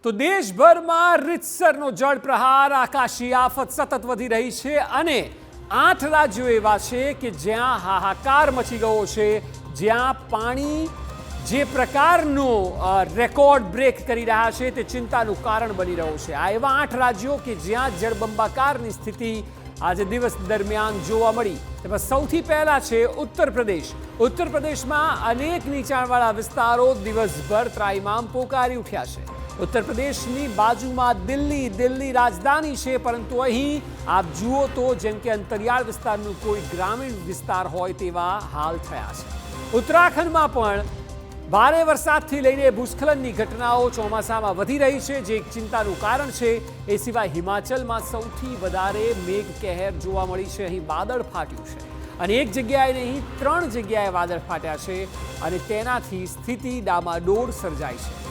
તો દેશભરમાં રીતસરનો જળ પ્રહાર આકાશી આફત સતત વધી રહી છે અને 8 રાજ્યો એવા છે કે જ્યાં હાહાકાર મચી ગયો છે, જ્યાં પાણી જે પ્રકારનો રેકોર્ડ બ્રેક કરી રહ્યા છે તે ચિંતાનું કારણ બની રહ્યું છે। આ એવા 8 રાજ્યો કે જ્યાં જળબંબાકારની સ્થિતિ આજે દિવસ દરમિયાન જોવા મળી। તેમાં સૌથી પહેલા છે ઉત્તર પ્રદેશ। ઉત્તર પ્રદેશમાં અનેક નીચાણવાળા વિસ્તારો દિવસભર ત્રાહિમામ પોકારી ઉઠ્યા છે। ઉત્તર પ્રદેશની બાજુમાં દિલ્હી રાજધાની છે, પરંતુ અહીં આપ જુઓ તો જેમ કે અંતરિયાળ વિસ્તારનું કોઈ ગ્રામીણ વિસ્તાર હોય તેવા હાલ થયા છે। ઉત્તરાખંડમાં પણ ભારે વરસાદથી લઈને ભૂસ્ખલનની ઘટનાઓ ચોમાસામાં વધી રહી છે, જે એક ચિંતાનું કારણ છે। એ સિવાય હિમાચલમાં સૌથી વધારે મેઘ કહેર જોવા મળી છે। અહીં વાદળ ફાટ્યું છે અને એક જગ્યાએ નહીં 3 જગ્યાએ વાદળ ફાટ્યા છે અને તેનાથી સ્થિતિ ડામાડોળ સર્જાઈ છે।